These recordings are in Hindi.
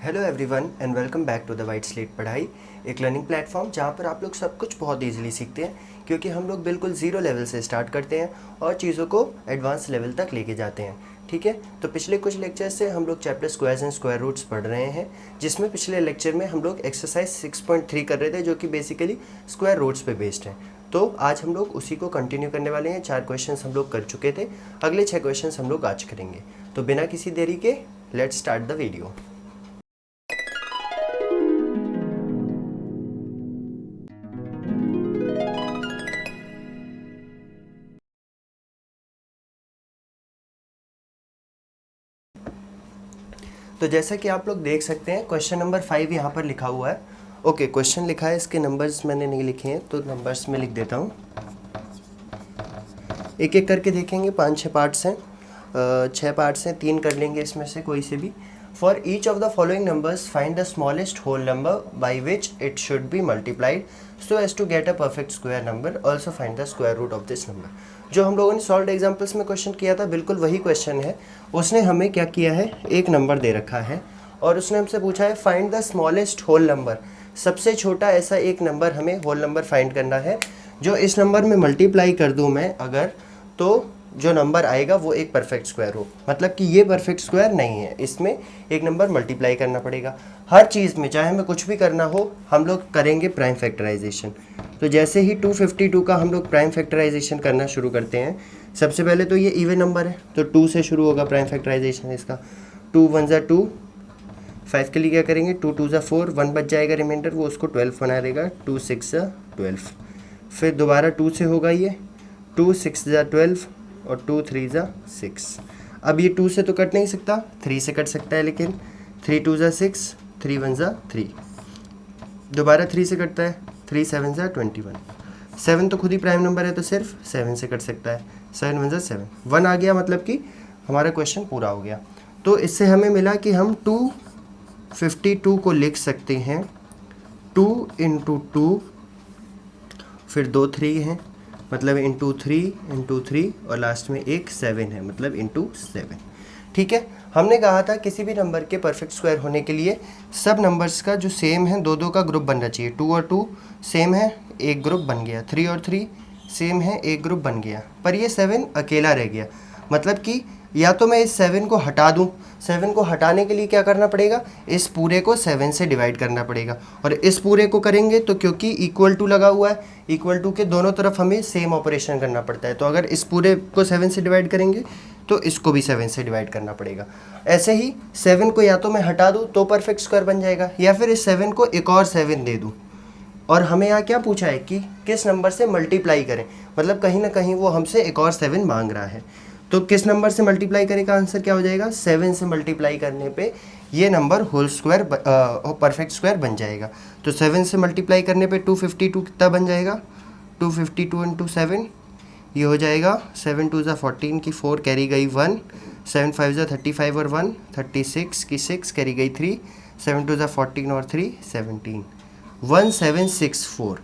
Hello everyone and welcome back to the White Slate पढ़ाई, एक लर्निंग प्लेटफॉर्म जहाँ पर आप लोग सब कुछ बहुत इजीली सीखते हैं, क्योंकि हम लोग बिल्कुल ज़ीरो लेवल से स्टार्ट करते हैं और चीज़ों को एडवांस लेवल तक लेके जाते हैं। ठीक है, तो पिछले कुछ लेक्चर से हम लोग chapter squares and square roots पढ़ रहे हैं, जिसमें पिछले लेक्चर में हम लोग एक्सरसाइज 6.3 कर रहे थे, जो कि बेसिकली स्क्वायर रूट्स पे बेस्ड है। तो आज हम लोग उसी को कंटिन्यू करने वाले हैं। 4 क्वेश्चंस हम लोग कर चुके थे, अगले 6 क्वेश्चंस हम लोग आज करेंगे। तो बिना किसी देरी के लेट्स स्टार्ट द वीडियो। तो जैसा कि आप लोग देख सकते हैं, क्वेश्चन नंबर 5 यहाँ पर लिखा हुआ है। ओके, क्वेश्चन लिखा है, इसके नंबर्स मैंने नहीं लिखे हैं, तो नंबर्स में लिख देता हूँ। एक एक करके देखेंगे। 5-6 पार्ट्स हैं, 6 पार्ट्स हैं, 3 कर लेंगे इसमें से कोई से भी। For each of the following numbers find the smallest whole number by which it should be multiplied so as to get a perfect square number, also find the square root of this number. जो हम लोगों ने सॉल्व एग्जाम्पल्स में क्वेश्चन किया था, बिल्कुल वही क्वेश्चन है। उसने हमें क्या किया है, एक नंबर दे रखा है और उसने हमसे पूछा है find the smallest whole number, सबसे छोटा ऐसा एक नंबर हमें होल नंबर फाइंड करना है जो इस नंबर में मल्टीप्लाई कर दूं मैं अगर, तो जो नंबर आएगा वो एक परफेक्ट स्क्वायर हो। मतलब कि ये परफेक्ट स्क्वायर नहीं है, इसमें एक नंबर मल्टीप्लाई करना पड़ेगा। हर चीज़ में चाहे हमें कुछ भी करना हो, हम लोग करेंगे प्राइम फैक्टराइजेशन। तो जैसे ही 252 का हम लोग प्राइम फैक्टराइजेशन करना शुरू करते हैं, सबसे पहले तो ये इवन नंबर है, तो 2 से शुरू होगा प्राइम फैक्टराइजेशन इसका। 2 1 ज़ा 2, 5 के लिए क्या करेंगे, 2 2 ज़ा 4, 1 बच जाएगा रिमाइंडर, वो उसको 12 बना देगा। 2 6 ज़ा 12, फिर दोबारा 2 से होगा ये 2 6 ज़ा 12 और 2 3 ज़ा 6। अब ये 2 से तो कट नहीं सकता, 3 से कट सकता है, लेकिन 3 2 ज़ा 6, 3 1 ज़ा 3, दोबारा 3 से कटता है, 3 7 ज़ा 21। 7 तो खुद ही प्राइम नंबर है, तो सिर्फ 7 से कट सकता है, 7 1 ज़ा 7, 1 आ गया, मतलब कि हमारा क्वेश्चन पूरा हो गया। तो इससे हमें मिला कि हम 252 को लिख सकते हैं 2 इंटू 2, फिर 2 3 हैं, मतलब इंटू 3 और लास्ट में एक 7 है, मतलब इंटू 7। ठीक है, हमने कहा था किसी भी नंबर के परफेक्ट स्क्वायर होने के लिए सब नंबर्स का जो सेम है 2 2 का ग्रुप बनना चाहिए। 2 और 2 सेम है, एक ग्रुप बन गया। 3 और 3 सेम है, एक ग्रुप बन गया। पर ये 7 अकेला रह गया, मतलब कि या तो मैं इस 7 को हटा दूं, 7 को हटाने के लिए क्या करना पड़ेगा, इस पूरे को 7 से डिवाइड करना पड़ेगा। और इस पूरे को करेंगे तो क्योंकि इक्वल टू लगा हुआ है, इक्वल टू के दोनों तरफ हमें सेम ऑपरेशन करना पड़ता है, तो अगर इस पूरे को 7 से डिवाइड करेंगे तो इसको भी 7 से डिवाइड करना पड़ेगा। ऐसे ही 7 को या तो मैं हटा दूँ तो परफेक्ट स्क्वायर बन जाएगा, या फिर इस 7 को एक और 7 दे दूँ। और हमें यहाँ क्या पूछा है कि किस नंबर से मल्टीप्लाई करें, मतलब कहीं ना कहीं वो हमसे एक और 7 मांग रहा है। तो किस नंबर से मल्टीप्लाई करें का आंसर क्या हो जाएगा, 7 से मल्टीप्लाई करने पे ये number whole square perfect square बन जाएगा। तो 7 से मल्टीप्लाई करने पे 252 कितना बन जाएगा, 252 इंटू 7, ये हो जाएगा 7 2 ज़ा 14 की 4 कैरी गई 1, 7 5 ज़ा 35 और 1 36 की 6 कैरी गई 3, 7 2 ज़ा 14 और 3 17, 1764।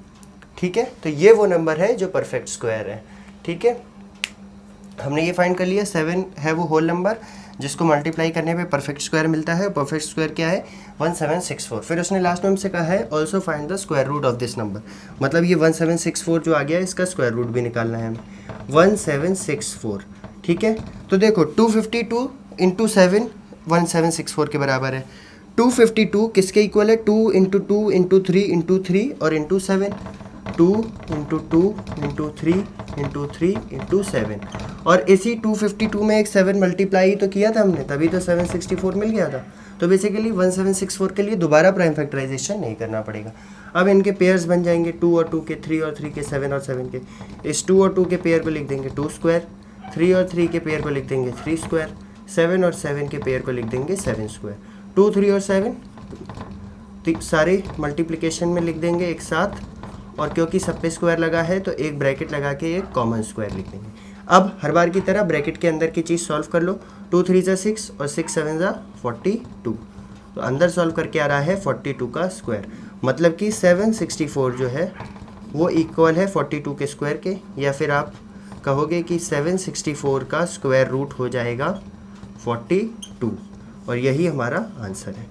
ठीक है, तो ये वो नंबर है जो परफेक्ट स्क्वायर है। ठीक है, हमने ये फाइंड कर लिया, 7 है वो होल नंबर जिसको मल्टीप्लाई करने पे परफेक्ट स्क्वायर मिलता है। परफेक्ट स्क्वायर क्या है, 1764। फिर उसने लास्ट में हमसे कहा है also find the square root of this number, मतलब ये 1764 जो आ गया इसका स्क्वायर रूट भी निकालना है हमें, 1764। ठीक है, तो देखो 252 इंटू 7 1764 के बराबर है। 252 किसके इक्वल है, 2 इंटू 2 इंटू 3 इंटू 3 और into 7, 2 into 2 into 3 into 3 into 7। और इसी 252 में एक 7 मल्टीप्लाई तो किया था हमने, तभी तो 764 मिल गया था। तो बेसिकली 1764 के लिए दोबारा प्राइम फैक्टराइजेशन नहीं करना पड़ेगा। अब इनके पेयर्स बन जाएंगे 2 और 2 के, 3 और 3 के, 7 और 7 के। इस 2 और 2 के पेयर को लिख देंगे 2 स्क्वायर, 3 और 3 के पेयर को लिख देंगे 3 स्क्वायर, 7 और 7 के पेयर को लिख देंगे 7 स्क्वायर। 2 3 और 7 सारे मल्टीप्लिकेशन में लिख देंगे एक साथ, और क्योंकि सब पे स्क्वायर लगा है तो एक ब्रैकेट लगा के एक कॉमन स्क्वायर लिख देंगे। अब हर बार की तरह ब्रैकेट के अंदर की चीज़ सॉल्व कर लो। 2 3 ज़ा 6 और 6 7 ज़ा 42, तो अंदर सॉल्व करके आ रहा है 42 का स्क्वायर, मतलब कि 764 जो है वो इक्वल है 42 के स्क्वायर के, या फिर आप कहोगे कि 764 का स्क्वायर रूट हो जाएगा 42, और यही हमारा आंसर है।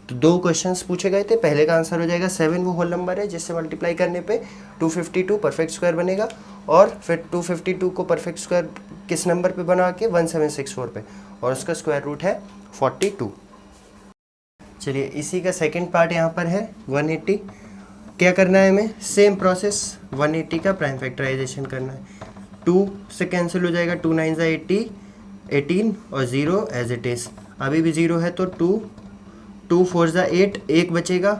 तो 2 क्वेश्चंस पूछे गए थे। पहले का आंसर हो जाएगा 7 वो होल नंबर है जिससे मल्टीप्लाई करने पे 252 परफेक्ट स्क्वायर बनेगा, और फिर 252 को परफेक्ट स्क्वायर किस नंबर पे बना के 1764 पे, और उसका स्क्वायर रूट है 42। चलिए इसी का सेकंड पार्ट यहाँ पर है 180। क्या करना है हमें, सेम प्रोसेस 180 का प्राइम फैक्टराइजेशन करना है। 2 से कैंसिल हो जाएगा, 2 9 80, 18 और 0 एज इट इज़, अभी भी 0 है तो 2 4 8, 1 बचेगा,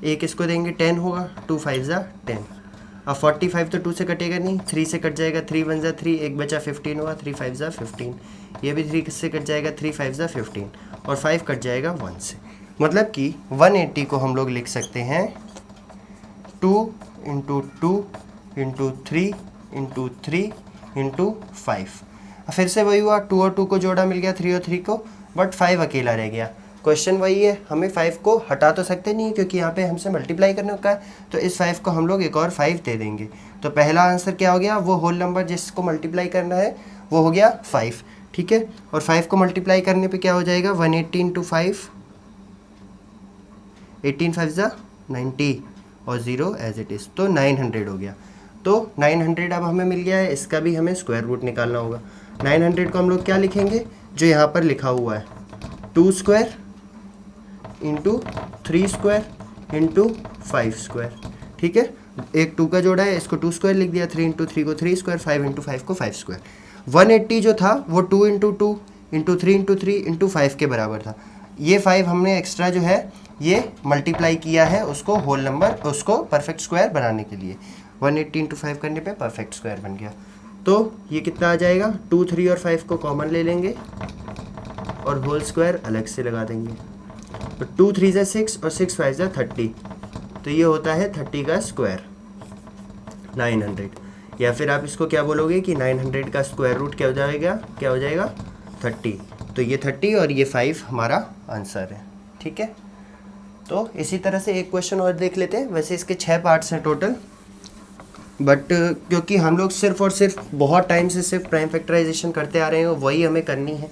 1 इसको देंगे 10 होगा, 2 5 10। अब 45 तो 2 से कटेगा नहीं, 3 से कट जाएगा, 3 1 3, 1 बचा 15 हुआ, 3 5 15, ये भी 3 से कट जाएगा, 3 5 15, और 5 कट जाएगा 1 से। मतलब कि 180 को हम लोग लिख सकते हैं 2 × 2 × 3 × 3 × 5। फिर से वही हुआ, 2 और 2 को जोड़ा मिल गया, 3 और 3 को, बट 5 अकेला रह गया। क्वेश्चन वही है, हमें 5 को हटा तो सकते नहीं क्योंकि यहाँ पे हमसे मल्टीप्लाई करने का है, तो इस 5 को हम लोग एक और 5 दे देंगे। तो पहला आंसर क्या हो गया, वो होल नंबर जिसको मल्टीप्लाई करना है वो हो गया 5, ठीक है। और 5 को मल्टीप्लाई करने पे क्या हो जाएगा, 180 × 5, 18 5 90, और 0 एज इट इज़, तो 900 हो गया। तो 900 अब हमें मिल गया है, इसका भी हमें स्क्वायर रूट निकालना होगा। 900 को हम लोग क्या लिखेंगे, जो यहाँ पर लिखा हुआ है 2 स्क्वायर × 3 स्क्वायर × 5 स्क्वायर, ठीक है। एक 2 का जोड़ा है, इसको 2 स्क्वायर लिख दिया, 3 × 3 को 3 स्क्वायर, 5 × 5 को 5 स्क्वायर। 180 जो था वो 2 × 2 × 3 × 3 × 5 के बराबर था। ये 5 हमने एक्स्ट्रा जो है ये मल्टीप्लाई किया है उसको होल नंबर, उसको परफेक्ट स्क्वायर बनाने के लिए। 180 × 5 करने पे परफेक्ट स्क्वायर बन गया। तो ये कितना आ जाएगा, 2 3 और 5 को कॉमन ले लेंगे और होल स्क्वायर अलग से लगा देंगे। तो 2 3 6 और 6 5 30, तो ये होता है 30 का स्क्वायर 900। या फिर आप इसको क्या बोलोगे कि 900 का स्क्वायर रूट क्या हो जाएगा, 30। तो ये 30 और ये 5 हमारा आंसर है, ठीक है। तो इसी तरह से एक क्वेश्चन और देख लेते हैं। वैसे इसके 6 पार्ट्स हैं टोटल, बट क्योंकि हम लोग सिर्फ और सिर्फ बहुत टाइम से सिर्फ प्राइम फैक्टराइजेशन करते आ रहे हैं, वही हमें करनी है।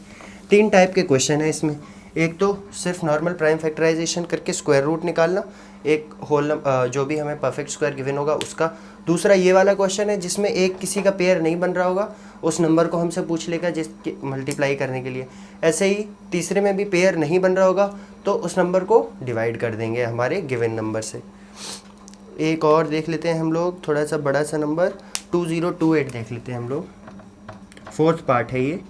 3 टाइप के क्वेश्चन है इसमें, एक तो सिर्फ नॉर्मल प्राइम फैक्टराइजेशन करके स्क्वायर रूट निकालना, एक होल जो भी हमें परफेक्ट स्क्वायर गिवन होगा उसका। दूसरा ये वाला क्वेश्चन है जिसमें एक किसी का पेयर नहीं बन रहा होगा, उस नंबर को हमसे पूछ लेगा जिसके मल्टीप्लाई करने के लिए। ऐसे ही तीसरे में भी पेयर नहीं बन रहा होगा तो उस नंबर को डिवाइड कर देंगे हमारे गिवन नंबर से। एक और देख लेते हैं हम लोग, थोड़ा सा बड़ा सा नंबर 2028 देख लेते हैं हम लोग। 4th पार्ट है ये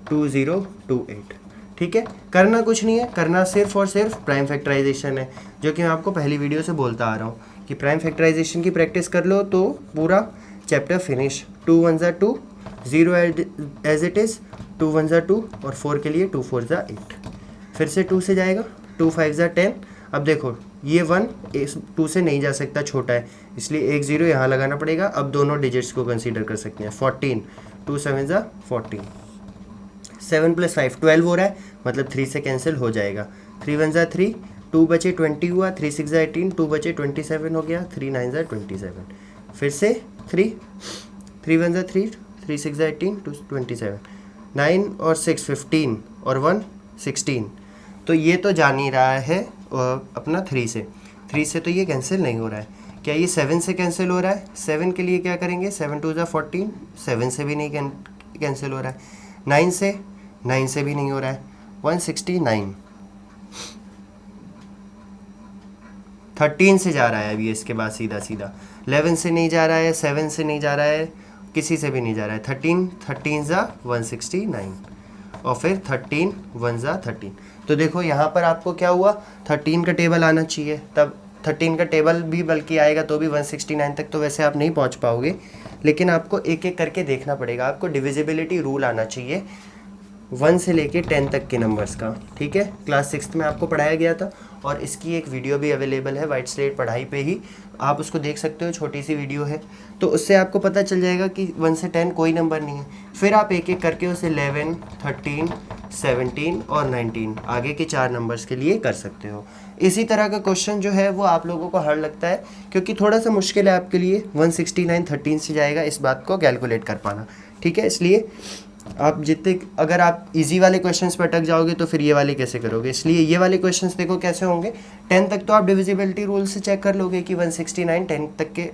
2028, ठीक है। करना कुछ नहीं है, करना सिर्फ और सिर्फ प्राइम फैक्टराइजेशन है, जो कि मैं आपको पहली वीडियो से बोलता आ रहा हूँ कि प्राइम फैक्टराइजेशन की प्रैक्टिस कर लो तो पूरा chapter finish. 2 1 2, 0 as it is, 2 1 2, और 4 के लिए 2 4 8। फिर से 2 से जाएगा, 2 5 10। अब देखो ये 1 2 से नहीं जा सकता, छोटा है, इसलिए एक 0 यहाँ लगाना पड़ेगा। अब दोनों डिजिट्स को कंसीडर कर सकते हैं। 14, 2 7 14, 7 + 5 12 हो रहा है, मतलब 3 से कैंसिल हो जाएगा। 3 1 3, 2 बचे 20 हुआ, 3 6 18, 2 बचे 27 हो गया, 3 9 27। फिर से 3 1 3, 3 6 18, 2 27, 9 और 6 15 और 1 16। तो ये तो जान ही रहा है अपना 3 से तो ये कैंसिल नहीं हो रहा है। क्या ये 7 से कैंसिल हो रहा है? 7 के लिए क्या करेंगे, 7 2 14, 7 से भी नहीं कैंसिल हो रहा है। 9 से भी नहीं हो रहा है। 169, 13 से जा रहा है अभी इसके बाद सीधा 11 से नहीं जा रहा है, 7 से नहीं जा रहा है, किसी से भी नहीं जा रहा है। 13 ज़ा 169, और फिर 13 1 ज़ा 13। तो देखो यहाँ पर आपको क्या हुआ, 13 का टेबल आना चाहिए, तब 13 का टेबल भी बल्कि आएगा तो भी 169 तक तो वैसे आप नहीं पहुँच पाओगे, लेकिन आपको एक एक करके देखना पड़ेगा। आपको डिविजिबिलिटी रूल आना चाहिए 1 से लेके 10 तक के नंबर्स का, ठीक है। क्लास 6th में आपको पढ़ाया गया था और इसकी एक वीडियो भी अवेलेबल है वाइट स्लेट पढ़ाई पे ही, आप उसको देख सकते हो, छोटी सी वीडियो है। तो उससे आपको पता चल जाएगा कि 1 से 10 कोई नंबर नहीं है। फिर आप एक एक करके उसे 11, 13, 17 और 19 आगे के 4 नंबर्स के लिए कर सकते हो। इसी तरह का क्वेश्चन जो है वो आप लोगों को हार्ड लगता है क्योंकि थोड़ा सा मुश्किल है आपके लिए। 169 13 से जाएगा, इस बात को कैलकुलेट कर पाना, ठीक है। इसलिए आप जितने, अगर आप इजी वाले क्वेश्चंस पर अटक जाओगे तो फिर ये वाले कैसे करोगे, इसलिए ये वाले क्वेश्चंस देखो कैसे होंगे। 10 तक तो आप डिविजिबिलिटी रूल से चेक कर लोगे कि 169 10 तक के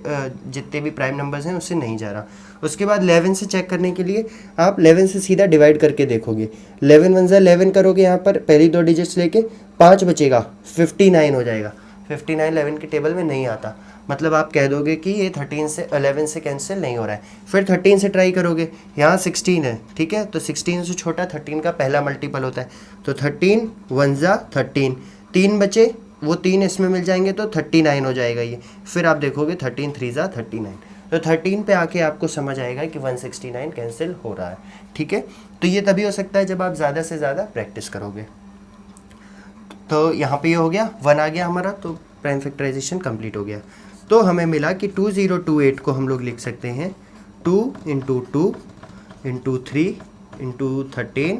जितने भी प्राइम नंबर्स हैं उससे नहीं जा रहा। उसके बाद 11 से चेक करने के लिए आप 11 से सीधा डिवाइड करके देखोगे। 11 1 11 करोगे, यहाँ पर पहली 2 डिजिट्स लेके 5 बचेगा, 59 हो जाएगा। 59 11 के टेबल में नहीं आता, मतलब आप कह दोगे कि ये 13 से 11 से कैंसिल नहीं हो रहा है। फिर 13 से ट्राई करोगे, यहाँ 16 है, ठीक है, तो 16 से छोटा 13 का पहला मल्टीपल होता है, तो 13 1 13, 3 बचे, वो 3 इसमें मिल जाएंगे तो 39 हो जाएगा ये। फिर आप देखोगे 13 3 39, तो 13 पे आके आपको समझ आएगा कि 169 कैंसिल हो रहा है, ठीक है। तो ये तभी हो सकता है जब आप ज़्यादा से ज़्यादा प्रैक्टिस करोगे। तो यहाँ पे ये हो गया, 1 आ गया हमारा, तो प्राइम फैक्टराइजेशन कंप्लीट हो गया। तो हमें मिला कि 2028 को हम लोग लिख सकते हैं 2 × 2 × 3 × 13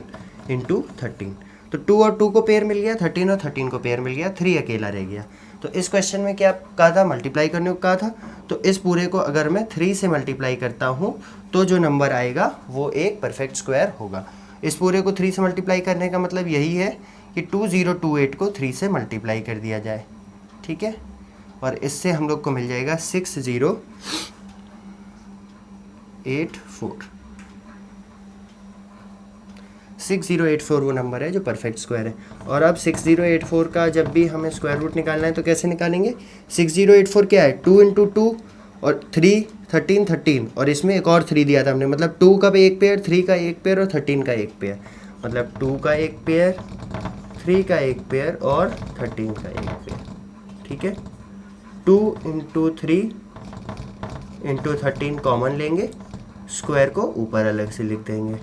× 13। तो 2 और 2 को पेयर मिल गया, 13 और 13 को पेयर मिल गया, 3 अकेला रह गया। तो इस क्वेश्चन में क्या कहा था, मल्टीप्लाई करने को कहा था, तो इस पूरे को अगर मैं 3 से मल्टीप्लाई करता हूँ तो जो नंबर आएगा वो एक परफेक्ट स्क्वायर होगा। इस पूरे को 3 से मल्टीप्लाई करने का मतलब यही है कि 2028 को 3 से मल्टीप्लाई कर दिया जाए, ठीक है, और इससे हम लोग को मिल जाएगा 6084। 6084 वो नंबर है जो परफेक्ट स्क्वायर है। और अब 6084 का जब भी हमें स्क्वायर रूट निकालना है तो कैसे निकालेंगे, 6084 क्या है, 2 × 2 और 3 13 13, और इसमें एक और 3 दिया था हमने, मतलब 2 का एक पेयर, 3 का एक पेयर और 13 का एक पेयर, मतलब 2 का एक पेयर, 3 का एक पेयर और 13 का एक पेयर, ठीक है। 2 × 3 × 13 कॉमन लेंगे, स्क्वायर को ऊपर अलग से लिख देंगे।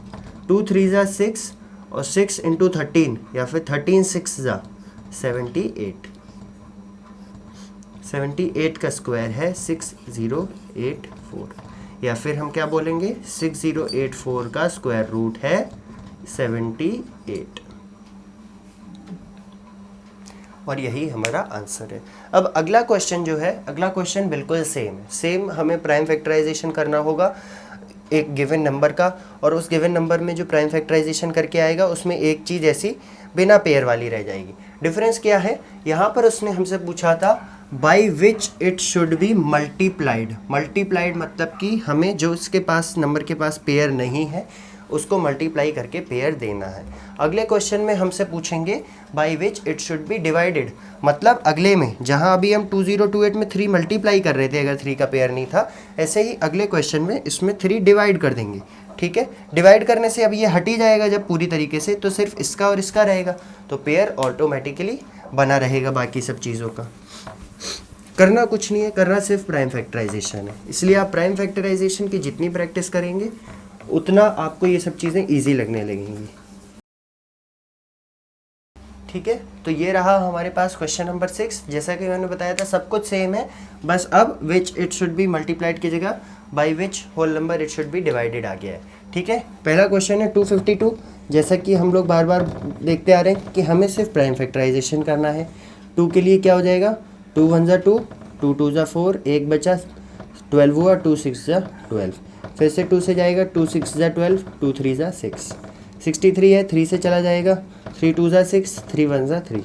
2 3 6 और 6 × 13 या फिर 13 6 78। 78 का स्क्वायर है 6084, या फिर हम क्या बोलेंगे, 6084 का स्क्वायर रूट है 78, और यही हमारा आंसर है। अब अगला क्वेश्चन जो है, अगला क्वेश्चन बिल्कुल सेम है, सेम हमें प्राइम फैक्टराइजेशन करना होगा एक गिवन नंबर का, और उस गिवन नंबर में जो प्राइम फैक्टराइजेशन करके आएगा उसमें एक चीज़ ऐसी बिना पेयर वाली रह जाएगी। डिफरेंस क्या है, यहाँ पर उसने हमसे पूछा था by which it should be multiplied. Multiplied मतलब कि हमें जो उसके पास नंबर के पास पेयर नहीं है उसको मल्टीप्लाई करके पेयर देना है। अगले क्वेश्चन में हमसे पूछेंगे by which it should be divided, मतलब अगले में जहां अभी हम 2028 में 3 मल्टीप्लाई कर रहे थे अगर 3 का पेयर नहीं था, ऐसे ही अगले क्वेश्चन में इसमें 3 डिवाइड कर देंगे, ठीक है। डिवाइड करने से अब ये हट ही जाएगा जब पूरी तरीके से, तो सिर्फ इसका और इसका रहेगा, तो पेयर ऑटोमेटिकली बना रहेगा। बाकी सब चीज़ों का करना कुछ नहीं है, करना सिर्फ प्राइम फैक्टराइजेशन है। इसलिए आप प्राइम फैक्टराइजेशन की जितनी प्रैक्टिस करेंगे उतना आपको ये सब चीज़ें इजी लगने लगेंगी, ठीक है। तो ये रहा हमारे पास क्वेश्चन नंबर 6। जैसा कि मैंने बताया था सब कुछ सेम है, बस अब which it should be multiplied की जगह by which whole number it should be divided आ गया है, ठीक है। पहला क्वेश्चन है 252। जैसा कि हम लोग बार बार देखते आ रहे हैं कि हमें सिर्फ प्राइम फैक्टराइजेशन करना है। 2 के लिए क्या हो जाएगा, 2 1 2, 2 2 4, 1 बचा, 12 हुआ, 2 6 12, फिर से 2 से जाएगा, 2 6 12, 2 3 6, 63 है, 3 से चला जाएगा, 3 2 6, 3 1 3,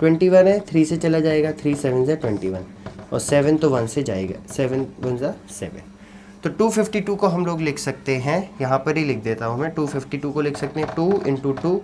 21 है, 3 से चला जाएगा, 3 7 21, और 7 तो 1 से जाएगा, 7 1 7। तो 252 को हम लोग लिख सकते हैं, यहाँ पर ही लिख देता हूँ मैं, 252 को लिख सकते हैं 2 × 2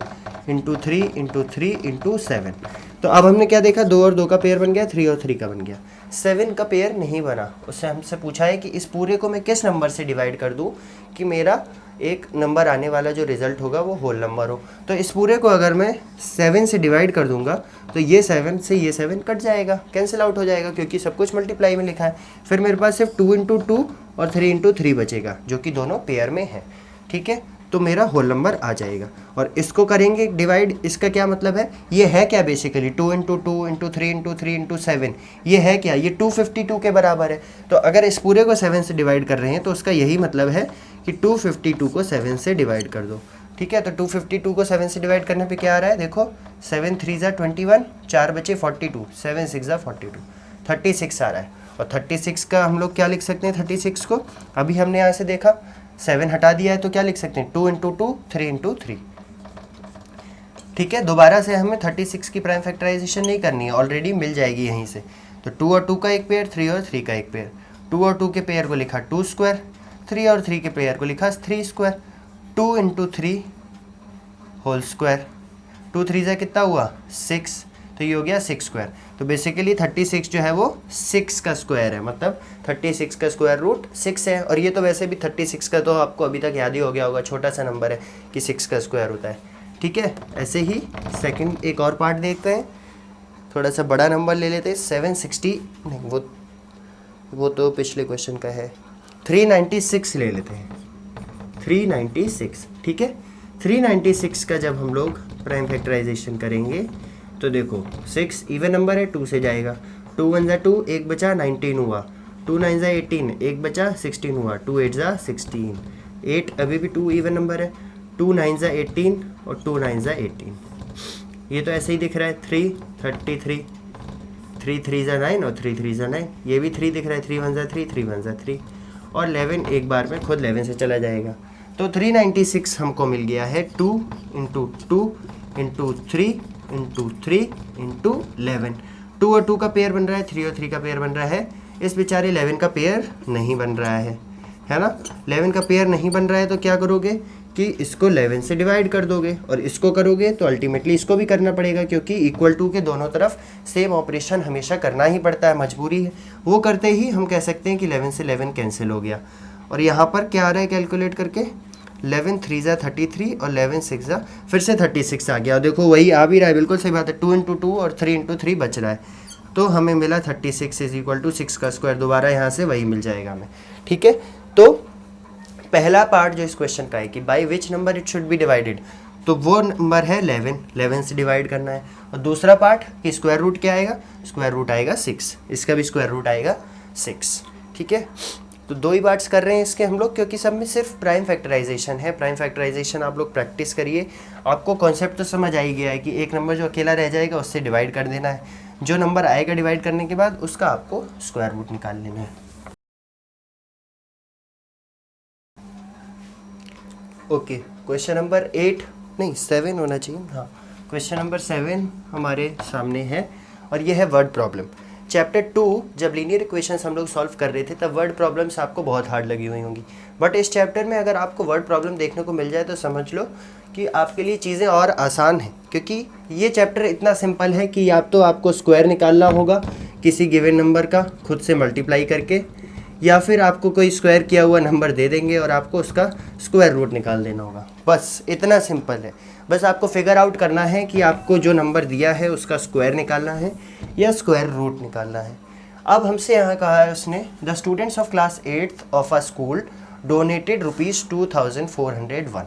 × 3 × 3 × 7। तो अब हमने क्या देखा, 2 और 2 का पेयर बन गया, 3 और 3 का बन गया, 7 का पेयर नहीं बना। उससे हमसे पूछा है कि इस पूरे को मैं किस नंबर से डिवाइड कर दूं कि मेरा एक नंबर आने वाला जो रिजल्ट होगा वो होल नंबर हो। तो इस पूरे को अगर मैं 7 से डिवाइड कर दूंगा तो ये 7 से ये 7 कट जाएगा, कैंसिल आउट हो जाएगा, क्योंकि सब कुछ मल्टीप्लाई में लिखा है। फिर मेरे पास सिर्फ 2 × 2 और 3 × 3 बचेगा, जो कि दोनों पेयर में है, ठीक है। तो मेरा होल नंबर आ जाएगा, और इसको करेंगे डिवाइड। इसका क्या मतलब है, ये है क्या बेसिकली 2 × 2 × 3 × 3 × 7, ये है क्या, ये 252 के बराबर है। तो अगर इस पूरे को 7 से डिवाइड कर रहे हैं तो उसका यही मतलब है कि 252 को 7 से डिवाइड कर दो, ठीक है। तो 252 को 7 से डिवाइड करने पे क्या आ रहा है, देखो 7 3 21, 4 बचे 42, 7 6 42, 36 आ रहा है। और 36 का हम लोग क्या लिख सकते हैं, 36 को अभी हमने यहाँ से देखा 7 हटा दिया है तो क्या लिख सकते हैं 2 इंटू 2 3 इंटू 3। ठीक है, दोबारा से हमें 36 की प्राइम फैक्टराइजेशन नहीं करनी है, ऑलरेडी मिल जाएगी यहीं से। तो 2 और 2 का एक पेयर, 3 और 3 का एक पेयर। 2 और 2 के पेयर को लिखा 2 स्क्वायर, 3 और 3 के पेयर को लिखा 3 स्क्वायर। 2 into 3 whole square. 2 3 जा कितना हुआ 6, तो ये हो गया 6 स्क्वायर। तो बेसिकली 36 जो है वो 6 का स्क्वायर है, मतलब 36 का स्क्वायर रूट 6 है। और ये तो वैसे भी 36 का तो आपको अभी तक याद ही हो गया होगा, छोटा सा नंबर है कि 6 का स्क्वायर होता है। ठीक है, ऐसे ही सेकंड एक और पार्ट देखते हैं, थोड़ा सा बड़ा नंबर ले लेते हैं। 760 नहीं, वो तो पिछले क्वेश्चन का है। 396 ले लेते हैं, 396। ठीक है, 396 का जब हम लोग प्राइम फैक्टराइजेशन करेंगे तो देखो 6 इवन नंबर है, 2 से जाएगा। 2 1 जा 2, 1 बचा 19 हुआ। 2 9 जा 18, 1 बचा 16 हुआ। 2 8 जा 16, 8 अभी भी 2 इवन नंबर है। 2 9 जा 18 और 2 9 जा 18। ये तो ऐसे ही दिख रहा है। 3 33, 3 3 जा 9 और 3 3 जा 9। ये भी 3 दिख रहा है। 3 1 जा 3, 3 1 जा 3 और 11 एक बार में खुद 11 से चला जाएगा। तो 396 हमको मिल गया है 2 इंटू 2 इंटू 3 इंटू 3 इंटू 11। 2 और 2 का पेयर बन रहा है, 3 और 3 का पेयर बन रहा है। इस बेचारे 11 का पेयर नहीं बन रहा है ना। 11 का पेयर नहीं बन रहा है तो क्या करोगे कि इसको 11 से डिवाइड कर दोगे, और इसको करोगे तो अल्टीमेटली इसको भी करना पड़ेगा, क्योंकि इक्वल टू के दोनों तरफ सेम ऑपरेशन हमेशा करना ही पड़ता है, मजबूरी है। वो करते ही हम कह सकते हैं कि 11 से 11 कैंसिल हो गया। और यहाँ पर क्या आ रहा है कैलकुलेट करके, 11 3 जा 33 और 11 6 जा फिर से 36 आ गया। और देखो वही आ भी रहा है, बिल्कुल सही बात है। 2 इंटू 2 और 3 इंटू 3 बच रहा है, तो हमें मिला 36 इज इक्वल टू 6 का स्क्वायर। दोबारा यहाँ से वही मिल जाएगा हमें। ठीक है, तो पहला पार्ट जो इस क्वेश्चन का है कि by which number it should be divided, तो वो नंबर है 11, 11 से डिवाइड करना है। और दूसरा पार्ट कि स्क्वायर रूट क्या आएगा, स्क्वायर रूट आएगा 6, इसका भी स्क्वायर रूट आएगा 6। ठीक है, तो 2 ही पार्ट्स कर रहे हैं इसके हम लोग, क्योंकि सब में सिर्फ प्राइम फैक्टराइजेशन है। प्राइम फैक्टराइजेशन आप लोग प्रैक्टिस करिए, आपको कॉन्सेप्ट तो समझ आ ही गया है कि एक नंबर जो अकेला रह जाएगा उससे डिवाइड कर देना है, जो नंबर आएगा डिवाइड करने के बाद उसका आपको स्क्वायर रूट निकाल लेना है। ओके, क्वेश्चन नंबर 8 नहीं 7 होना चाहिए। हाँ, क्वेश्चन नंबर 7 हमारे सामने है और ये है वर्ड प्रॉब्लम। चैप्टर 2 जब लीनियर इक्वेशंस हम लोग सॉल्व कर रहे थे तब वर्ड प्रॉब्लम्स आपको बहुत हार्ड लगी हुई होंगी, बट इस चैप्टर में अगर आपको वर्ड प्रॉब्लम देखने को मिल जाए तो समझ लो कि आपके लिए चीज़ें और आसान हैं, क्योंकि ये चैप्टर इतना सिंपल है कि या तो आपको स्क्वायर निकालना होगा किसी गिवन नंबर का खुद से मल्टीप्लाई करके, या फिर आपको कोई स्क्वायर किया हुआ नंबर दे देंगे और आपको उसका स्क्वायर रूट निकाल देना होगा। बस इतना सिंपल है। बस आपको फिगर आउट करना है कि आपको जो नंबर दिया है उसका स्क्वायर निकालना है या स्क्वायर रूट निकालना है। अब हमसे यहाँ कहा है उसने, the students of class 8th of a school donated ₹2401।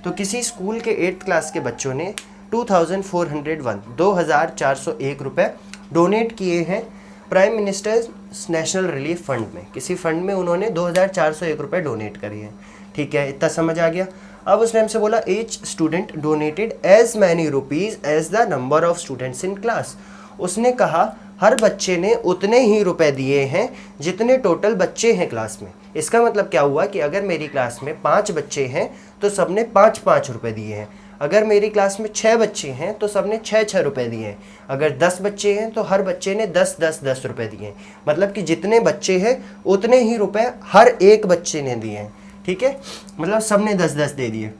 तो किसी स्कूल के 8th क्लास के बच्चों ने 2401 रुपये डोनेट किए हैं prime ministers national relief fund में। किसी फंड में उन्होंने 2401 रुपये डोनेट करे हैं। ठीक है, इतना समझ आ गया। अब उसने हमसे बोला each student donated as many rupees as the number of students in class. उसने कहा हर बच्चे ने उतने ही रुपए दिए हैं जितने टोटल बच्चे हैं क्लास में। इसका मतलब क्या हुआ कि अगर मेरी क्लास में 5 बच्चे हैं तो सबने 5-5 रुपये दिए हैं। अगर मेरी क्लास में 6 बच्चे हैं तो सबने 6-6 रुपये दिए हैं। अगर 10 बच्चे हैं तो हर बच्चे ने 10-10-10 रुपये दिए हैं। मतलब कि जितने बच्चे हैं उतने ही रुपए हर एक बच्चे ने दिए हैं। ठीक है, मतलब सबने 10-10 दे दिए।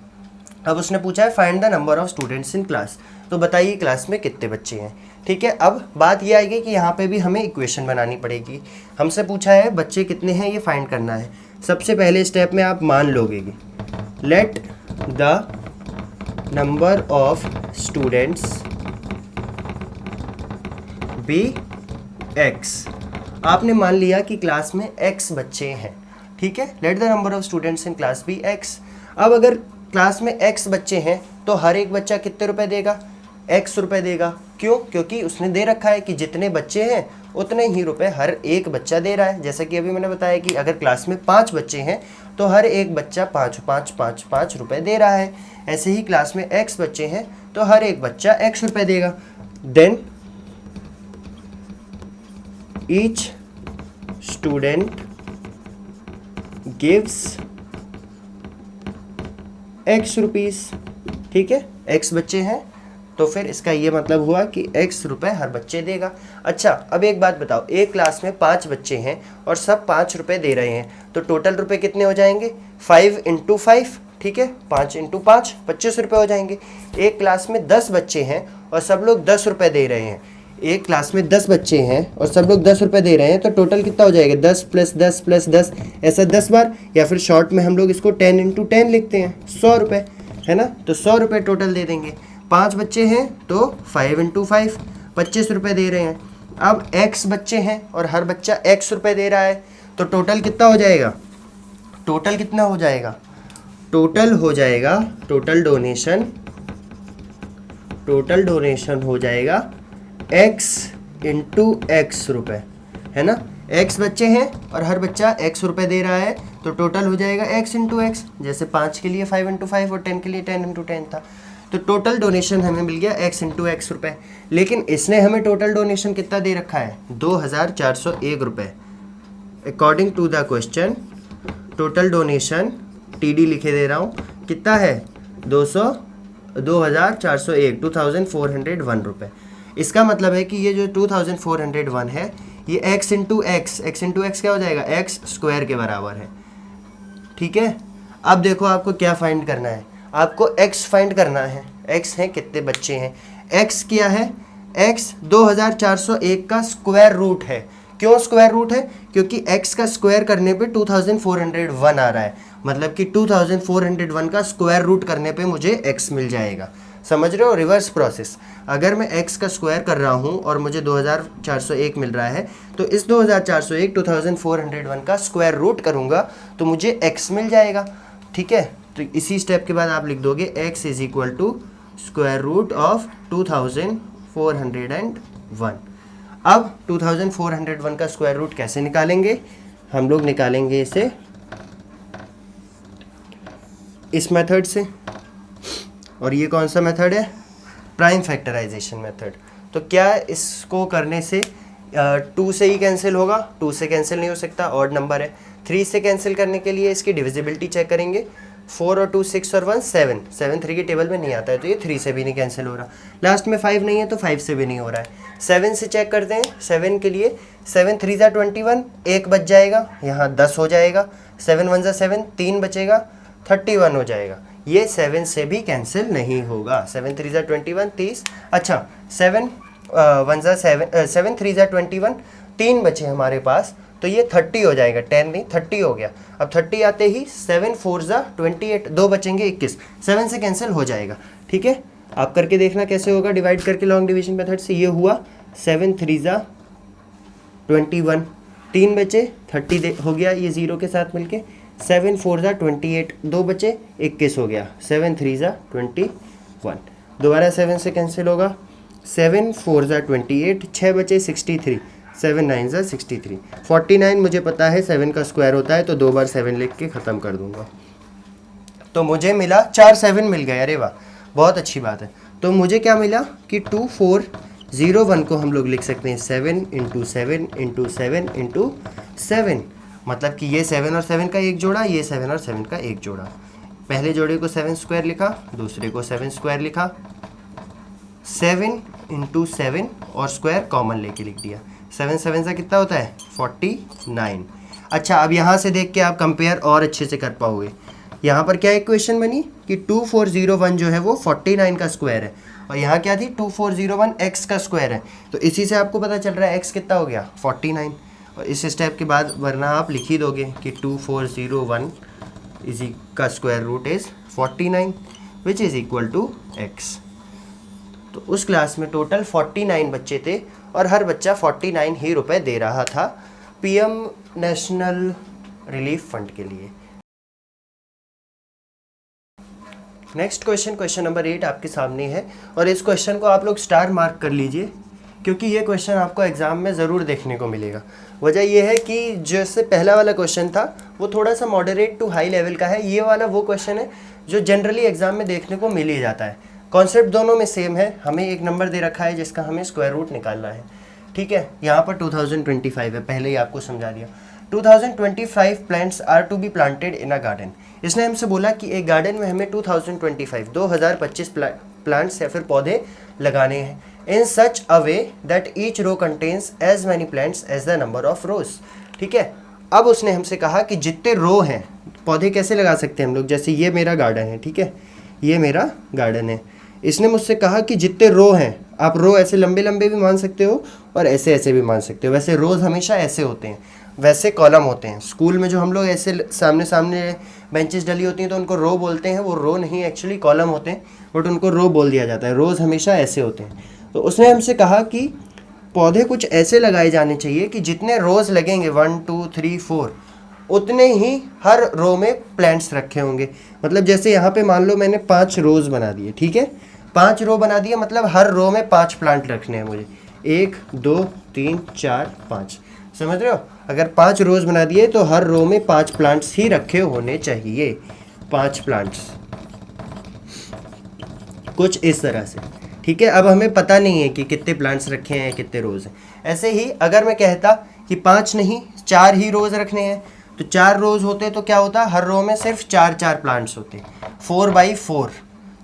अब उसने पूछा है find the number of students in class, तो बताइए क्लास में कितने बच्चे हैं। ठीक है, अब बात ये आएगी कि यहाँ पे भी हमें इक्वेशन बनानी पड़ेगी। हमसे पूछा है बच्चे कितने हैं ये फाइंड करना है। सबसे पहले स्टेप में आप मान लोगे कि let the number of students be x। आपने मान लिया कि क्लास में x बच्चे हैं। ठीक है, let the number of students in class be x। अब अगर क्लास में x बच्चे हैं तो हर एक बच्चा कितने रुपए देगा, x रुपए देगा। क्यों? क्योंकि उसने दे रखा है कि जितने बच्चे हैं उतने ही रुपए हर एक बच्चा दे रहा है। जैसा कि अभी मैंने बताया कि अगर क्लास में 5 बच्चे हैं तो हर एक बच्चा 5-5-5-5 रुपए दे रहा है। ऐसे ही क्लास में x बच्चे हैं तो हर एक बच्चा x रुपए देगा। Then each student gives x rupees, ठीक है, x बच्चे हैं तो फिर इसका ये मतलब हुआ कि x रुपए हर बच्चे देगा। अच्छा अब एक बात बताओ, एक क्लास में 5 बच्चे हैं और सब 5 रुपए दे रहे हैं, तो टोटल रुपए कितने हो जाएंगे? 5 इंटू 5, ठीक है, 5 इंटू 5 25 रुपये हो जाएंगे। एक क्लास में 10 बच्चे हैं और सब लोग 10 रुपये दे रहे हैं, एक क्लास में 10 बच्चे हैं और सब लोग 10 रुपये दे रहे हैं, तो टोटल कितना हो जाएगा? 10 + 10 + 10, ऐसा 10 बार, या फिर शॉर्ट में हम लोग इसको 10 इंटू 10 लिखते हैं, 100 रुपये, है ना। तो 100 रुपये टोटल दे देंगे। 5 बच्चे हैं तो 5 इंटू 5 25 रुपये दे रहे हैं। अब x बच्चे हैं और हर बच्चा x रुपये दे रहा है, तो टोटल कितना हो जाएगा? टोटल कितना हो जाएगा? टोटल हो जाएगा, टोटल डोनेशन हो जाएगा x इंटू x रुपये, है ना। x बच्चे हैं और हर बच्चा x रुपये दे रहा है, तो टोटल हो जाएगा x इंटू x। जैसे 5 के लिए 5 इंटू 5 और 10 के लिए 10 इंटू 10 था, तो टोटल डोनेशन हमें मिल गया x इंटू x रुपये। लेकिन इसने हमें टोटल डोनेशन कितना दे रखा है? 2401 रुपये। According to the question total donation TD लिखे दे रहा हूँ, कितना है? 2401 रुपये। इसका मतलब है कि ये जो 2401 है ये x इंटू एक्स क्या हो जाएगा? x स्क्वायर के बराबर है, ठीक है। अब देखो आपको क्या फाइंड करना है, आपको x फाइंड करना है। x है कितने बच्चे हैं, x क्या है? x 2401 का स्क्वायर रूट है। क्यों स्क्वायर रूट है? क्योंकि x का स्क्वायर करने पे 2401 आ रहा है, मतलब कि 2401 का स्क्वायर रूट करने पे मुझे x मिल जाएगा। समझ रहे हो? Reverse process. अगर मैं x का स्क्वायर कर रहा हूँ और मुझे 2401 मिल रहा है, तो इस 2401 2401 का स्क्वायर रूट करूँगा तो मुझे x मिल जाएगा, ठीक है। तो इसी स्टेप के बाद आप लिख दोगे x is equal to square root of 2401। अब 2401 का स्क्वायर रूट कैसे निकालेंगे? हम लोग निकालेंगे इसे इस मेथड से, और ये कौन सा मेथड है? Prime factorization method. तो क्या इसको करने से 2 से ही कैंसिल होगा? 2 से कैंसिल नहीं हो सकता, ऑड नंबर है। 3 से कैंसिल करने के लिए इसकी डिविजिबिलिटी चेक करेंगे। 4 और 2 6 और 1 7, 7 3 की टेबल में नहीं आता है, तो ये 3 से भी नहीं कैंसिल हो रहा। लास्ट में 5 नहीं है तो 5 से भी नहीं हो रहा है। 7 से चेक करते हैं। 7 के लिए 7 3 ज़ा 21, 1 बच जाएगा, यहाँ 10 हो जाएगा। 7 1 ज़ा 7, 3 बचेगा, 31 हो जाएगा। ये 7 से भी कैंसिल नहीं होगा। 7 3 ज़ा 21, 30। अच्छा 7 1 ज़ा 7, 7 3 ज़ा 21, 3 बचे हमारे पास, तो ये 30 हो जाएगा। 10 नहीं, 30 हो गया। अब 30 आते ही 7 4 ज़ा 28, 2 बचेंगे 21, 7 से कैंसिल हो जाएगा, ठीक है। आप करके देखना कैसे होगा डिवाइड करके लॉन्ग डिवीजन मेथड से। ये हुआ 7 3 ज़ा 21, 3 बचे, 30 हो गया ये 0 के साथ मिलके। 7 4 ज़ा 28, 2 बचे, 21 हो गया। 7 3 ज़ा 21, दोबारा 7 से कैंसिल होगा। 7 4 ज़ा 28, 6 बचे, 63, 7 9 ज़ा 63, 49 मुझे पता है 7 का स्क्वायर होता है, तो 2 बार 7 लिख के ख़त्म कर दूंगा। तो मुझे मिला 4 7 मिल गए। अरे वाह, बहुत अच्छी बात है। तो मुझे क्या मिला कि 2401 को हम लोग लिख सकते हैं 7 इंटू 7 इंटू 7 इंटू 7, मतलब कि ये 7 और 7 का एक जोड़ा, ये 7 और 7 का एक जोड़ा। पहले जोड़े को 7 स्क्वायर लिखा, दूसरे को 7 स्क्वायर लिखा। 7 इंटू 7 और स्क्वायर कॉमन लेके लिख दिया। 7 7 से कितना होता है? 49। अच्छा अब यहाँ से देख के आप कंपेयर और अच्छे से कर पाओगे। यहाँ पर क्या इक्वेशन बनी कि 2401 जो है वो 49 का स्क्वायर है, और यहाँ क्या थी? 2401 x का स्क्वायर है। तो इसी से आपको पता चल रहा है x कितना हो गया? 49। और इस स्टेप के बाद वरना आप लिख ही दोगे कि 2401 इसी का square root is 49 which is equal to x। तो उस क्लास में टोटल 49 बच्चे थे और हर बच्चा 49 ही रुपए दे रहा था पीएम नेशनल रिलीफ फंड के लिए। नेक्स्ट क्वेश्चन, क्वेश्चन नंबर 8 आपके सामने है, और इस क्वेश्चन को आप लोग स्टार मार्क कर लीजिए क्योंकि ये क्वेश्चन आपको एग्ज़ाम में ज़रूर देखने को मिलेगा। वजह यह है कि जैसे पहला वाला क्वेश्चन था वो थोड़ा सा मॉडरेट टू हाई लेवल का है, ये वाला वो क्वेश्चन है जो जनरली एग्ज़ाम में देखने को मिल ही जाता है। कॉन्सेप्ट दोनों में सेम है, हमें एक नंबर दे रखा है जिसका हमें स्क्वायर रूट निकालना है, ठीक है। यहाँ पर 2025 है, पहले ही आपको समझा दिया। 2025 plants are to be planted in a garden. इसने हमसे बोला कि एक गार्डन में हमें 2025 प्लांट्स या फिर पौधे लगाने हैं in such a way that each row contains as many plants as the number of rows. ठीक है, अब उसने हमसे कहा कि जितने रो हैं पौधे कैसे लगा सकते हैं हम लोग, जैसे ये मेरा गार्डन है, ठीक है, ये मेरा गार्डन है। इसने मुझसे कहा कि जितने रो हैं, आप रो ऐसे लंबे लंबे भी मान सकते हो और ऐसे ऐसे भी मान सकते हो। वैसे रोज़ हमेशा ऐसे होते हैं, वैसे कॉलम होते हैं। स्कूल में जो हम लोग ऐसे सामने सामने बेंचेस डली होती हैं तो उनको रो बोलते हैं, वो रो नहीं एक्चुअली कॉलम होते हैं, बट उनको रो बोल दिया जाता है। रोज़ हमेशा ऐसे होते हैं। तो उसने हमसे कहा कि पौधे कुछ ऐसे लगाए जाने चाहिए कि जितने रोज़ लगेंगे 1 2 3 4 उतने ही हर रो में प्लांट्स रखे होंगे। मतलब जैसे यहाँ पे मान लो मैंने 5 रोज़ बना दिए, ठीक है, 5 रो बना दिए, मतलब हर रो में 5 प्लांट रखने हैं मुझे। 1 2 3 4 5, समझ रहे हो? अगर 5 रोज़ बना दिए तो हर रो में 5 प्लांट्स ही रखे होने चाहिए, 5 प्लांट्स, कुछ इस तरह से। ठीक है, अब हमें पता नहीं है कि कितने प्लांट्स रखे हैं, कितने रोज़ हैं। ऐसे ही अगर मैं कहता कि 5 नहीं 4 ही रोज़ रखने हैं, तो 4 रोज़ होते तो क्या होता, हर रो में सिर्फ 4 प्लांट्स होते, 4 बाई 4,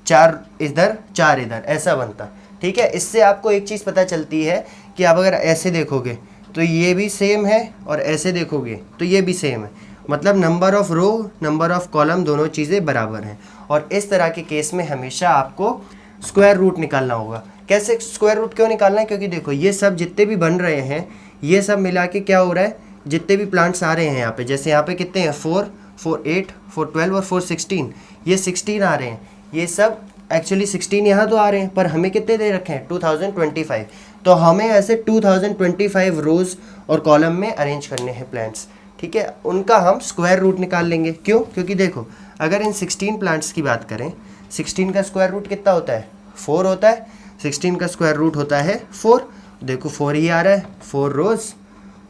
4 इधर 4 इधर, ऐसा बनता। ठीक है, इससे आपको एक चीज़ पता चलती है कि आप अगर ऐसे देखोगे तो ये भी सेम है और ऐसे देखोगे तो ये भी सेम है, मतलब number of row number of column दोनों चीज़ें बराबर हैं। और इस तरह के केस में हमेशा आपको स्क्वायर रूट निकालना होगा। कैसे स्क्वायर रूट क्यों निकालना है? क्योंकि देखो ये सब जितने भी बन रहे हैं ये सब मिला के क्या हो रहा है, जितने भी प्लांट्स आ रहे हैं यहाँ पे, जैसे यहाँ पे कितने हैं 4 4 8 4 12 और 4 16, ये 16 आ रहे हैं। ये सब एक्चुअली 16 यहाँ तो आ रहे हैं, पर हमें कितने दे रखे हैं 2025, तो हमें ऐसे 2025 रोज़ और कॉलम में अरेंज करने हैं प्लांट्स। ठीक है, उनका हम स्क्वायर रूट निकाल लेंगे। क्यों? क्योंकि देखो अगर इन 16 प्लांट्स की बात करें, 16 का स्क्वायर रूट कितना होता है 4 होता है, 16 का स्क्वायर रूट होता है 4। देखो 4 ही आ रहा है, 4 रोज़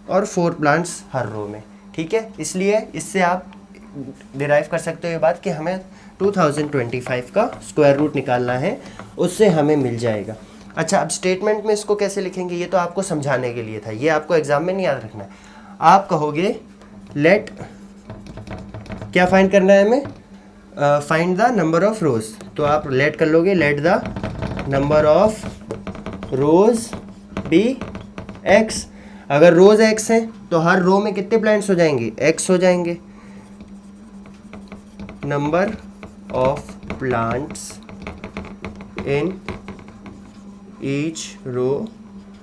और 4 प्लांट्स हर रो में। ठीक है, इसलिए इससे आप डिराइव कर सकते हो ये बात कि हमें 2025 का स्क्वायर रूट निकालना है, उससे हमें मिल जाएगा। अच्छा, अब स्टेटमेंट में इसको कैसे लिखेंगे ये तो आपको समझाने के लिए था, ये आपको एग्जाम में नहीं याद रखना है। आप कहोगे लेट, क्या फाइंड करना है हमें, find the number of rows, तो आप लेट कर लोगे, let the number of rows be X. अगर रोज एक्स है तो हर रो में कितने प्लांट्स हो जाएंगे, एक्स हो जाएंगे। Number of plants in each row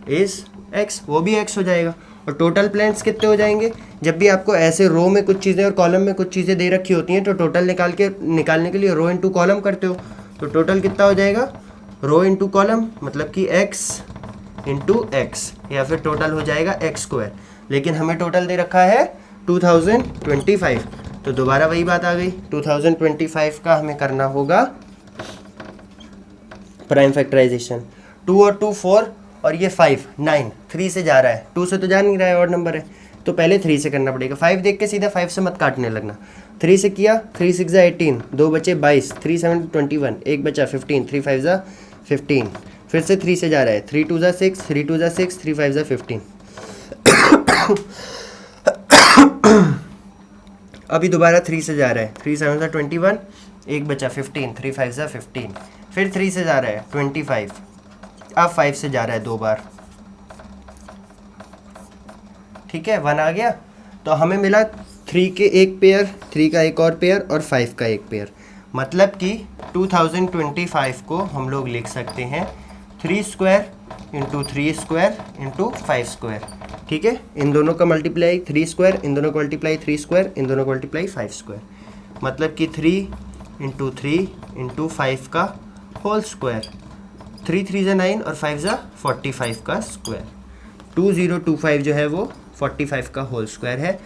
is X, वो भी एक्स हो जाएगा। और टोटल प्लांट्स कितने हो जाएंगे, जब भी आपको ऐसे रो में कुछ चीज़ें और कॉलम में कुछ चीज़ें दे रखी होती हैं तो टोटल निकालने के लिए रो इंटू कॉलम करते हो, तो टोटल कितना हो जाएगा, रो इंटू कॉलम, मतलब कि एक्स इंटू एक्स, या फिर टोटल हो जाएगा एक्स स्क्वायर। लेकिन हमें टोटल दे रखा है 2025, तो दोबारा वही बात आ गई, 2025 का हमें करना होगा प्राइम फैक्टराइजेशन। 2 और 2 4 और ये 5 9, 3 से जा रहा है, 2 से तो जा नहीं रहा है, और नंबर है तो पहले 3 से करना पड़ेगा। 5 देख के सीधा 5 से मत काटने लगना, 3 से किया, 3 6 18, 2 बचे 22, 3 7 21, 1 बचा 15, 3 5 15, फिर से 3 से जा रहा है, 3 2 6, 3 2 6, 3 5 15। अभी दोबारा 3 से जा रहा है, 3 7 21, 1 बचा 15, 3 5 15, फिर 3 से जा रहा है 25, अब 5 से जा रहा है 2 बार। ठीक है, 1 आ गया, तो हमें मिला 3 के एक पेयर, 3 का एक और पेयर और 5 का एक पेयर। मतलब कि 2025 को हम लोग लिख सकते हैं 3 square into 3 square into 5 square. ठीक है, इन दोनों का मल्टीप्लाई 3 स्क्वायर, इन दोनों का मल्टीप्लाई 3 स्क्वायर, इन दोनों का मल्टीप्लाई 5 स्क्वायर, मतलब कि 3 इंटू 3 इंटू 5 का होल स्क्वायर, 3 3 जा 9 और 5 जा 45 का स्क्वायर। 2025 जो है वो 45 का होल स्क्वायर है,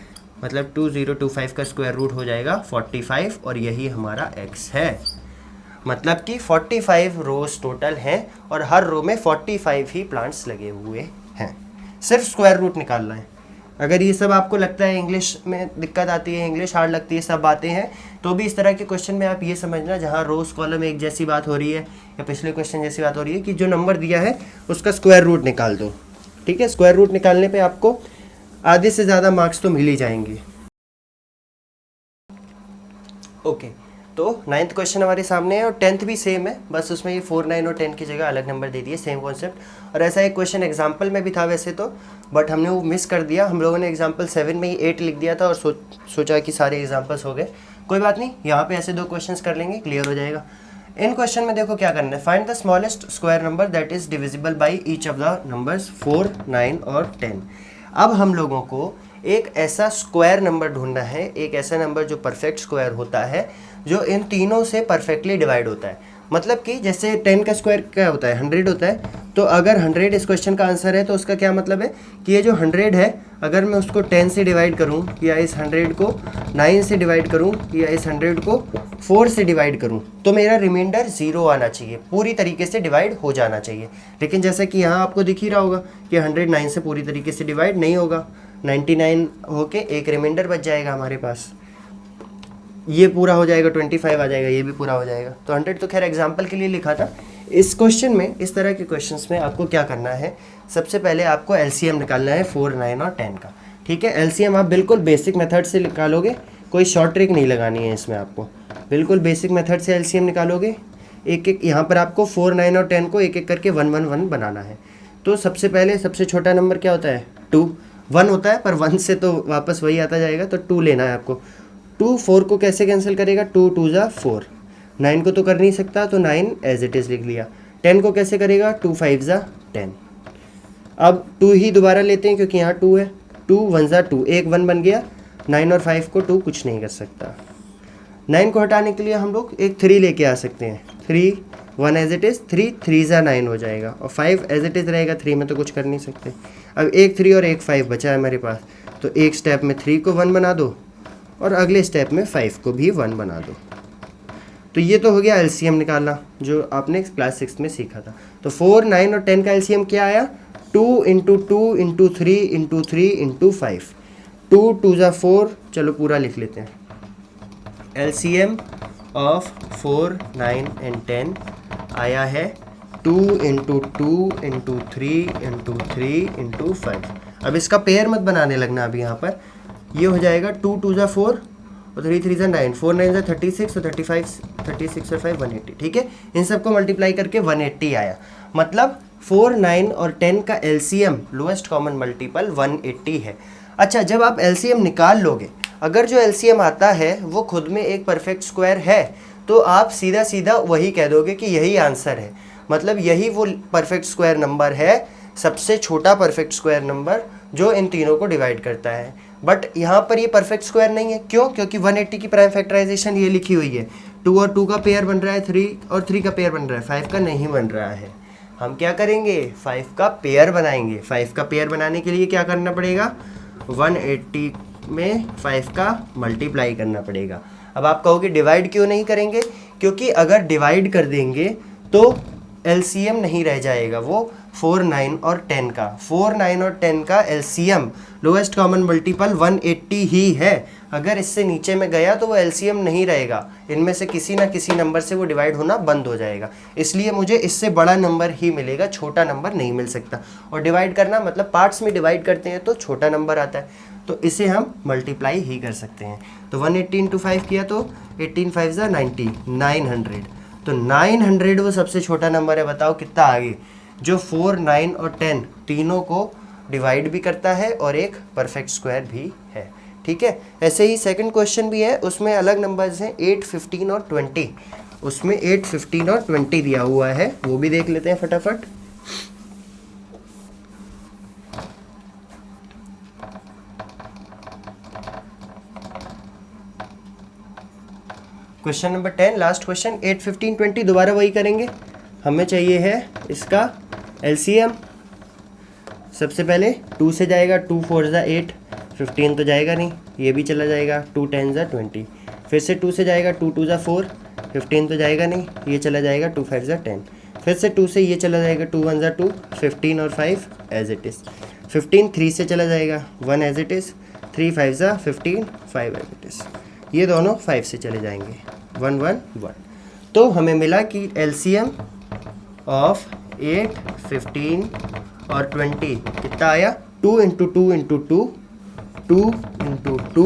मतलब 2025 का स्क्वायर रूट हो जाएगा 45 और यही हमारा x है। मतलब कि 45 रोज टोटल हैं और हर रो में 45 ही प्लांट्स लगे हुए हैं। सिर्फ स्क्वायर रूट निकालना है। अगर ये सब आपको लगता है इंग्लिश में दिक्कत आती है, इंग्लिश हार्ड लगती है, सब बातें हैं, तो भी इस तरह के क्वेश्चन में आप ये समझना जहाँ रोज कॉलम एक जैसी बात हो रही है या पिछले क्वेश्चन जैसी बात हो रही है कि जो नंबर दिया है उसका स्क्वायर रूट निकाल दो। ठीक है, स्क्वायर रूट निकालने पे आपको आधे से ज़्यादा मार्क्स तो मिल ही जाएंगे। ओके, तो 9th क्वेश्चन हमारे सामने है और 10th भी सेम है, बस उसमें ये 4, 9 और 10 की जगह अलग नंबर दे दिए, सेम कॉन्सेप्ट। और ऐसा एक क्वेश्चन एग्जाम्पल में भी था वैसे तो, बट हमने वो मिस कर दिया। हम लोगों ने एग्जाम्पल 7 में ही 8 लिख दिया था और सोचा कि सारे एग्जाम्पल्स हो गए। कोई बात नहीं, यहाँ पे ऐसे 2 क्वेश्चंस कर लेंगे, क्लियर हो जाएगा। इन क्वेश्चन में देखो क्या करना है, find the smallest square number that is divisible by each of the numbers 4, 9 और 10। अब हम लोगों को एक ऐसा स्क्वायर नंबर ढूंढना है, एक ऐसा नंबर जो परफेक्ट स्क्वायर होता है, जो इन तीनों से परफेक्टली डिवाइड होता है। मतलब कि जैसे 10 का स्क्वायर क्या होता है, 100 होता है। तो अगर 100 इस क्वेश्चन का आंसर है तो उसका क्या मतलब है कि ये जो 100 है, अगर मैं उसको 10 से डिवाइड करूं, या इस 100 को 9 से डिवाइड करूं, या इस 100 को 4 से डिवाइड करूं, तो मेरा रिमाइंडर 0 आना चाहिए, पूरी तरीके से डिवाइड हो जाना चाहिए। लेकिन जैसा कि यहाँ आपको दिख ही रहा होगा कि 100 9 से पूरी तरीके से डिवाइड नहीं होगा, 99 होके एक रिमाइंडर बच जाएगा हमारे पास, ये पूरा हो जाएगा, 25 आ जाएगा, ये भी पूरा हो जाएगा। तो 100 तो खैर एग्जाम्पल के लिए लिखा था। इस क्वेश्चन में, इस तरह के क्वेश्चंस में आपको क्या करना है, सबसे पहले आपको एलसीएम निकालना है 4, 9 और 10 का। ठीक है, एलसीएम आप बिल्कुल बेसिक मेथड से निकालोगे, कोई शॉर्ट ट्रिक नहीं लगानी है इसमें आपको, बिल्कुल बेसिक मेथड से एलसीएम निकालोगे। एक एक यहाँ पर आपको 4, 9 और 10 को एक एक करके 1, 1, 1 बनाना है। तो सबसे पहले सबसे छोटा नंबर क्या होता है, 2, 1 होता है, पर 1 से तो वापस वही आता जाएगा, तो 2 लेना है आपको। 2, 4 को कैसे कैंसिल करेगा, 2 2 जा 4, 9 को तो कर नहीं सकता तो 9 एज इट इज़ लिख लिया। 10 को कैसे करेगा, 2 5 जा 10। अब 2 ही दोबारा लेते हैं क्योंकि यहाँ 2 है, 2 1 जा 2, एक 1 बन गया। 9 और 5 को 2 कुछ नहीं कर सकता। 9 को हटाने के लिए हम लोग एक 3 लेके आ सकते हैं, 3 1 एज इट इज़, 3 3 जा 9 हो जाएगा, और 5 एज इट इज़ रहेगा, 3 में तो कुछ कर नहीं सकते। अब एक 3 और एक 5 बचा है मेरे पास, तो एक स्टेप में 3 को 1 बना दो और अगले स्टेप में 5 को भी 1 बना दो। तो ये तो हो गया एलसीएम निकालना, जो आपने क्लास 6 में सीखा था। तो 4, 9 और 10 का एलसीएम क्या आया, 2 इंटू 2 इंटू 3 इंटू 3 इंटू 5, 2 2 जा 4, चलो पूरा लिख लेते हैं। एलसीएम ऑफ 4, 9 एंड 10 आया है 2 इंटू 2 इंटू 3 इंटू 3 इंटू 5। अब इसका पेयर मत बनाने लगना अभी यहाँ पर, ये हो जाएगा 2 2 जा 4 और 3 3 जा 9, 4 9 जा 36 और 35 36 और 5 180। ठीक है, इन सबको मल्टीप्लाई करके 180 आया। मतलब 4, 9 और 10 का एलसीएम लोएस्ट कॉमन मल्टीपल 180 है। अच्छा, जब आप एलसीएम निकाल लोगे, अगर जो एलसीएम आता है वो खुद में एक परफेक्ट स्क्वायर है, तो आप सीधा सीधा वही कह दोगे कि यही आंसर है, मतलब यही वो परफेक्ट स्क्वायर नंबर है, सबसे छोटा परफेक्ट स्क्वायर नंबर जो इन तीनों को डिवाइड करता है। बट यहाँ पर ये परफेक्ट स्क्वायर नहीं है, क्यों? क्योंकि 180 की प्राइम फैक्टराइजेशन ये लिखी हुई है, 2 और 2 का पेयर बन रहा है 3 और 3 का पेयर बन रहा है, 5 का नहीं बन रहा है। हम क्या करेंगे, 5 का पेयर बनाएंगे। 5 का पेयर बनाने के लिए क्या करना पड़ेगा, 180 में 5 का मल्टीप्लाई करना पड़ेगा। अब आप कहोगे डिवाइड क्यों नहीं करेंगे, क्योंकि अगर डिवाइड कर देंगे तो एलसीएम नहीं रह जाएगा वो 4, 9 और 10 का। 4, 9 और 10 का एलसीएम लोएस्ट कॉमन मल्टीपल 180 ही है। अगर इससे नीचे में गया तो वो एलसीएम नहीं रहेगा, इनमें से किसी ना किसी नंबर से वो डिवाइड होना बंद हो जाएगा। इसलिए मुझे इससे बड़ा नंबर ही मिलेगा, छोटा नंबर नहीं मिल सकता। और डिवाइड करना मतलब पार्ट्स में डिवाइड करते हैं तो छोटा नंबर आता है, तो इसे हम मल्टीप्लाई ही कर सकते हैं। तो 180 इंटू 5 किया तो 18 5 जा 90, 900। तो 900 वो सबसे छोटा नंबर है। बताओ कितना आगे, जो 4, 9 और 10 तीनों को डिवाइड भी करता है और एक परफेक्ट स्क्वायर भी है। ठीक है, ऐसे ही सेकंड क्वेश्चन भी है, उसमें अलग नंबर्स हैं 8, 15 और 20। उसमें 8, 15 और 20 दिया हुआ है, वो भी देख लेते हैं फटाफट। क्वेश्चन नंबर 10 लास्ट क्वेश्चन, 8, 15, 20 दोबारा वही करेंगे। हमें चाहिए है इसका एलसीएम। सबसे पहले 2 से जाएगा, 2 4 जा 8, 15 तो जाएगा नहीं, ये भी चला जाएगा, 2 10 जा 20। फिर से 2 से जाएगा, 2 2 जा 4, 15 तो जाएगा नहीं, ये चला जाएगा, 2 5 जा 10। फिर से 2 से ये चला जाएगा, 2 1 जा 2, 15 और 5 एज इट इज़। 15 3 से चला जाएगा, 1 एज इट इज़, 3 5 जा 15, 5 एज इट इज़। ये दोनों 5 से चले जाएंगे, 1 1 1। तो हमें मिला कि एलसीएम ऑफ 8, 15 और 20 कितना आया, 2 into 2 into 2 2 into 2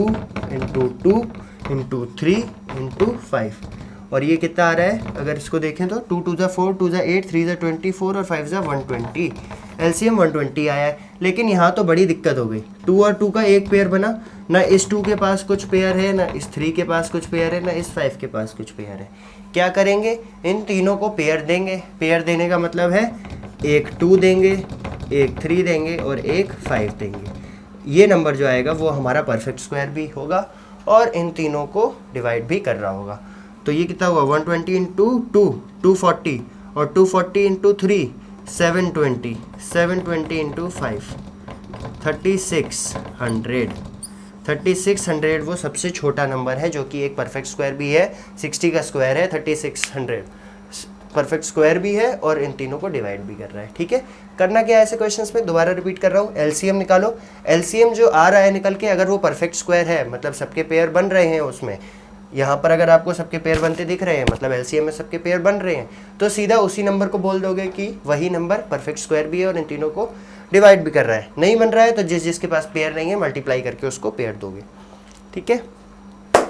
into 2 into 3 into 5। और ये कितना आ रहा है, अगर इसको देखें तो 2 2 4, 2 8, 3 24 और 5 120। एलसीएम 120 आया है। लेकिन यहाँ तो बड़ी दिक्कत हो गई, 2 और 2 का एक पेयर बना, ना इस 2 के पास कुछ पेयर है, ना इस 3 के पास कुछ पेयर है, ना इस 5 के पास कुछ पेयर है। क्या करेंगे, इन तीनों को पेयर देंगे। पेयर देने का मतलब है एक 2 देंगे, एक 3 देंगे और एक 5 देंगे। ये नंबर जो आएगा वो हमारा परफेक्ट स्क्वायर भी होगा और इन तीनों को डिवाइड भी कर रहा होगा। तो ये कितना हुआ, 120 इंटू 2 240 और 240 इंटू 3 720, 720 इंटू 5 3600। 3600 वो सबसे छोटा नंबर है जो कि एक परफेक्ट स्क्वायर भी है, 60 का स्क्वायर है, 3600 परफेक्ट स्क्वायर भी है और इन तीनों को डिवाइड भी कर रहा है। ठीक है, करना क्या है ऐसे क्वेश्चंस में, दोबारा रिपीट कर रहा हूँ, एलसीएम निकालो। एलसीएम जो आ रहा है निकल के, अगर वो परफेक्ट स्क्वायर है मतलब सबके पेयर बन रहे हैं उसमें, यहाँ पर अगर आपको सबके पेयर बनते दिख रहे हैं मतलब एलसीएम में सबके पेयर बन रहे हैं, तो सीधा उसी नंबर को बोल दोगे कि वही नंबर परफेक्ट स्क्वायर भी है और इन तीनों को डिवाइड भी कर रहा है। नहीं बन रहा है तो जिसके पास पेयर नहीं है मल्टीप्लाई करके उसको पेयर दोगे। ठीक है,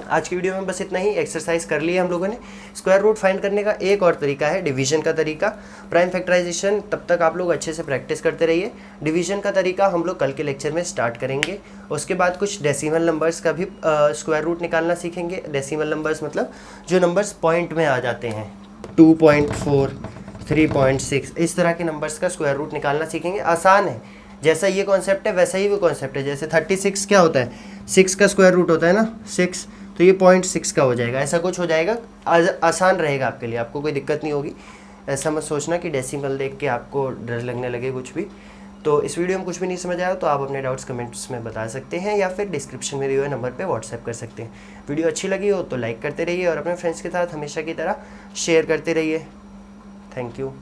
आज की वीडियो में बस इतना ही। एक्सरसाइज कर ली है हम लोगों ने। स्क्वायर रूट फाइंड करने का एक और तरीका है डिवीजन का तरीका, प्राइम फैक्टराइजेशन तब तक आप लोग अच्छे से प्रैक्टिस करते रहिए। डिवीजन का तरीका हम लोग कल के लेक्चर में स्टार्ट करेंगे। उसके बाद कुछ डेसिमल नंबर्स का भी स्क्वायर रूट निकालना सीखेंगे। डेसिमल नंबर्स मतलब जो नंबर्स पॉइंट में आ जाते हैं, 2.4 3.6 इस तरह के नंबर्स का स्क्वायर रूट निकालना सीखेंगे। आसान है, जैसा ये कॉन्सेप्ट है वैसा ही वो कॉन्सेप्ट है। जैसे 36 क्या होता है, 6 का स्क्वायर रूट होता है ना 6, तो ये 0.6 का हो जाएगा, ऐसा कुछ हो जाएगा। आसान रहेगा आपके लिए, आपको कोई दिक्कत नहीं होगी। ऐसा मत सोचना कि डेसिमल देख के आपको डर लगने लगे कुछ भी। तो इस वीडियो में कुछ भी नहीं समझ आया तो आप अपने डाउट्स कमेंट्स में बता सकते हैं या फिर डिस्क्रिप्शन में दिए हुए नंबर पे व्हाट्सएप कर सकते हैं। वीडियो अच्छी लगी हो तो लाइक करते रहिए और अपने फ्रेंड्स के साथ हमेशा की तरह शेयर करते रहिए। Thank you.